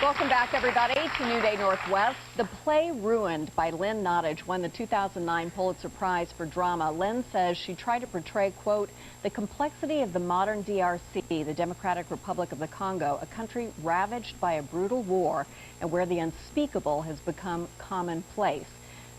Welcome back, everybody, to New Day Northwest. The play Ruined by Lynn Nottage won the 2009 Pulitzer Prize for Drama. Lynn says she tried to portray, quote, the complexity of the modern DRC, the Democratic Republic of the Congo, a country ravaged by a brutal war and where the unspeakable has become commonplace.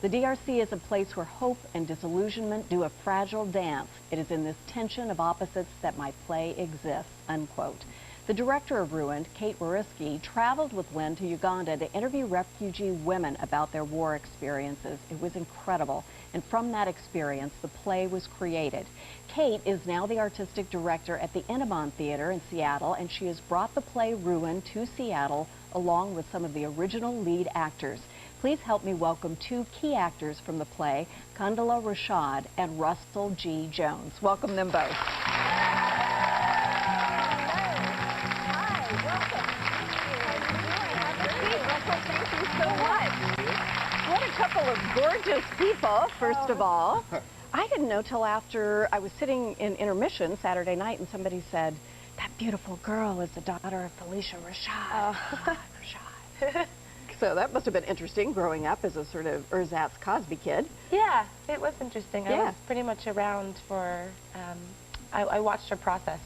The DRC is a place where hope and disillusionment do a fragile dance. It is in this tension of opposites that my play exists, unquote. The director of Ruined, Kate Wariski, traveled with Lynn to Uganda to interview refugee women about their war experiences. It was incredible, and from that experience, the play was created. Kate is now the artistic director at the Intiman Theater in Seattle, and she has brought the play Ruined to Seattle along with some of the original lead actors. Please help me welcome two key actors from the play, Kandala Rashad and Russell G. Jones. Welcome them both. Thank you so much. What a couple of gorgeous people, first of all. I didn't know till after I was sitting in intermission Saturday night and somebody said, that beautiful girl is the daughter of Felicia Rashad. Rashad. So that must have been interesting growing up as a sort of ersatz Cosby kid. Yeah, it was interesting. Yeah. I was pretty much around for, I watched her process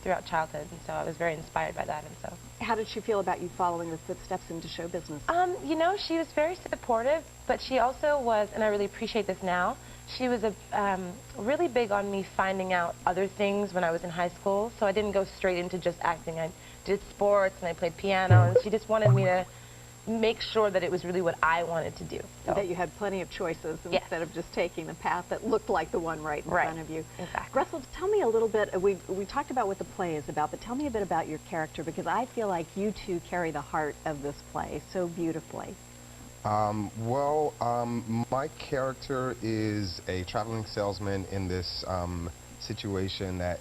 throughout childhood, and so I was very inspired by that. And so, how did she feel about you following her footsteps into show business? You know, she was very supportive, but she also was, and I really appreciate this now, she was really big on me finding out other things when I was in high school, so I didn't go straight into just acting. I did sports, and I played piano, and she just wanted me to make sure that it was really what I wanted to do. So. That you had plenty of choices instead of just taking the path that looked like the one right in front of you. Exactly. Russell, tell me a little bit, we talked about what the play is about, but tell me a bit about your character, because I feel like you two carry the heart of this play so beautifully. My character is a traveling salesman in this situation that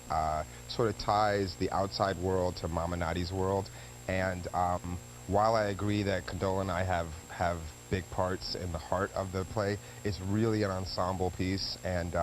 sort of ties the outside world to Mama Nadi's world, and while I agree that Condola and I have big parts in the heart of the play, it's really an ensemble piece, and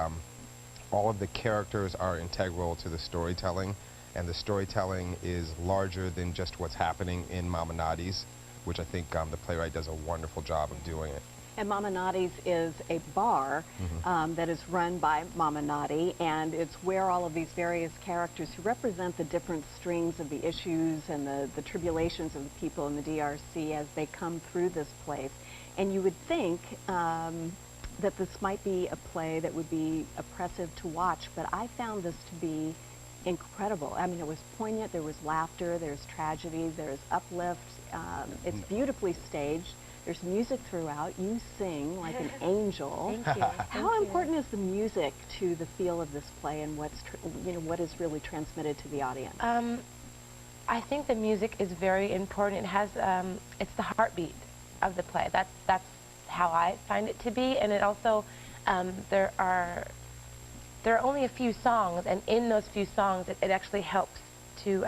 all of the characters are integral to the storytelling, and the storytelling is larger than just what's happening in Mama Nadi's, which I think the playwright does a wonderful job of doing it. And Mama Nadi's is a bar that is run by Mama Nadi, and it's where all of these various characters who represent the different strings of the issues and the tribulations of the people in the DRC as they come through this place. And you would think that this might be a play that would be oppressive to watch, but I found this to be incredible. I mean, it was poignant, there was laughter, there's tragedy, there's uplift. It's beautifully staged. There's music throughout. You sing like an angel. Thank you. How important is the music to the feel of this play and what is really transmitted to the audience? I think the music is very important. It has, it's the heartbeat of the play. That's how I find it to be. And it also, there are only a few songs, and in those few songs, it actually helps to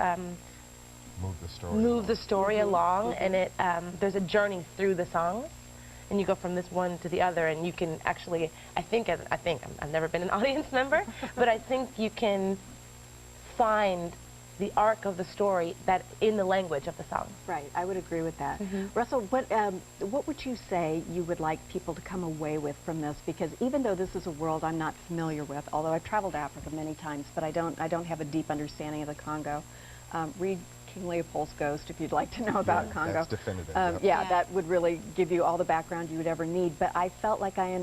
move the story along, and there's a journey through the songs, and you go from this one to the other, and you can actually, I've never been an audience member, but I think you can find the arc of the story that in the language of the song. Right, I would agree with that. Russell, what would you say you would like people to come away with from this? Because even though this is a world I'm not familiar with, although I've traveled to Africa many times, but I don't have a deep understanding of the Congo. Read King Leopold's Ghost if you'd like to know about Congo. That's definitive. That would really give you all the background you would ever need. But I felt like I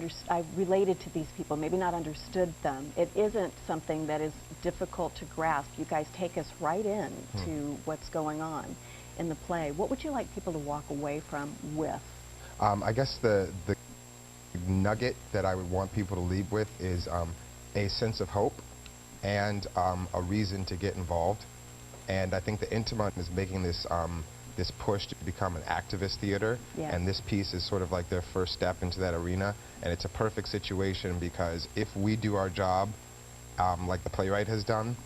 related to these people, maybe not understood them. It isn't something that is difficult to grasp. You guys take us right in to what's going on in the play. What would you like people to walk away from with? I guess the nugget that I would want people to leave with is a sense of hope and a reason to get involved. And I think the Intiman is making this this push to become an activist theater, and this piece is sort of like their first step into that arena, and it's a perfect situation because if we do our job like the playwright has done,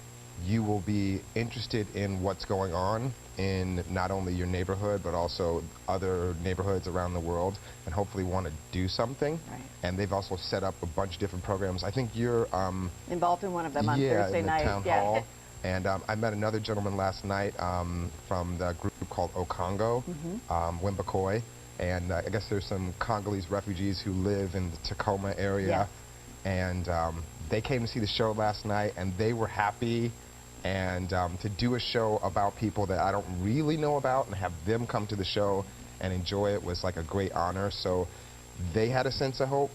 you will be interested in what's going on in not only your neighborhood but also other neighborhoods around the world, and hopefully want to do something. Right. And they've also set up a bunch of different programs. I think you're involved in one of them on Thursday in the night. town hall. And I met another gentleman last night from the group called Okongo, Wimbakoi. And I guess there's some Congolese refugees who live in the Tacoma area. Yes. And they came to see the show last night, and they were happy. And to do a show about people that I don't really know about and have them come to the show and enjoy it was like a great honor. So they had a sense of hope,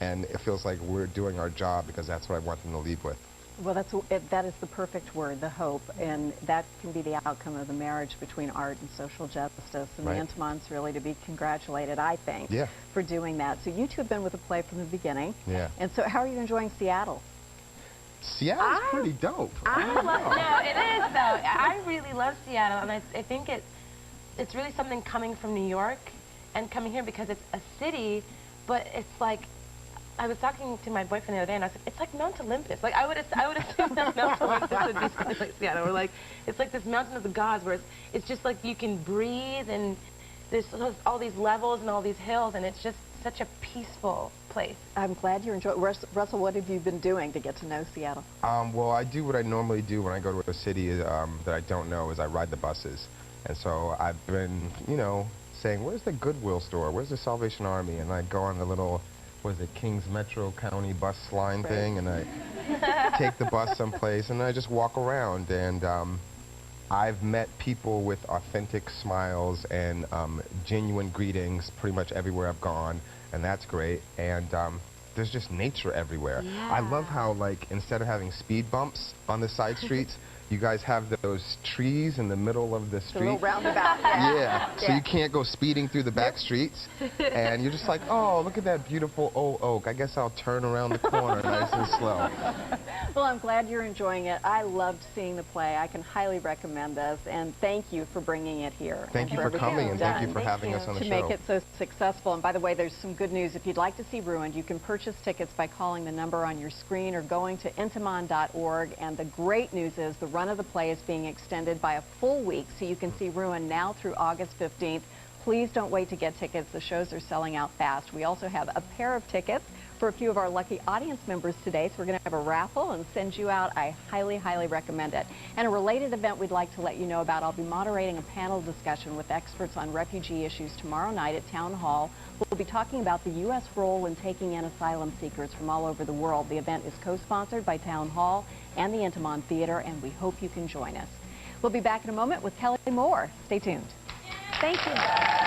and it feels like we're doing our job because that's what I want them to leave with. Well, that is the perfect word, the hope, and that can be the outcome of the marriage between art and social justice. And Right. the Intimon's really to be congratulated, I think, Yeah. for doing that. So you two have been with the play from the beginning. Yeah. And so how are you enjoying Seattle? Seattle's pretty dope. No, it is though. I really love Seattle, and I think it's really something coming from New York and coming here because it's a city, but it's like, I was talking to my boyfriend the other day, and I said, it's like Mount Olympus. Like I would assume that Mount Olympus would be something like Seattle, or like it's like this mountain of the gods, where it's just like you can breathe, and there's all these levels and all these hills, and it's just such a peaceful place. I'm glad you're enjoying. Russell, what have you been doing to get to know Seattle? Well, I do what I normally do when I go to a city that I don't know, is I ride the buses. And so I've been, you know, saying, where's the Goodwill store? Where's the Salvation Army? And I go on the little, what is it, Kings Metro County bus line thing, and I take the bus someplace, and I just walk around. And I've met people with authentic smiles and genuine greetings pretty much everywhere I've gone, and that's great. And there's just nature everywhere. Yeah. I love how, like, instead of having speed bumps on the side streets, you guys have those trees in the middle of the The street. little roundabout. Yeah, so you can't go speeding through the back streets, and you're just like, oh, look at that beautiful old oak. I guess I'll turn around the corner nice and slow. Well, I'm glad you're enjoying it. I loved seeing the play. I can highly recommend this, and thank you for bringing it here. Thank you for everything coming, you've and thank you done for having us on the to show. make it so successful. And by the way, there's some good news. If you'd like to see Ruined, you can purchase tickets by calling the number on your screen or going to intimon.org. And the great news is the run of the play is being extended by a full week, so you can see Ruined now through August 15th. Please don't wait to get tickets. The shows are selling out fast. We also have a pair of tickets for a few of our lucky audience members today, so we're going to have a raffle and send you out. I highly, highly recommend it. And a related event we'd like to let you know about, I'll be moderating a panel discussion with experts on refugee issues tomorrow night at Town Hall. We'll be talking about the U.S. role in taking in asylum seekers from all over the world. The event is co-sponsored by Town Hall and the Intimon Theater, and we hope you can join us. We'll be back in a moment with Kelly Moore. Stay tuned. Thank you.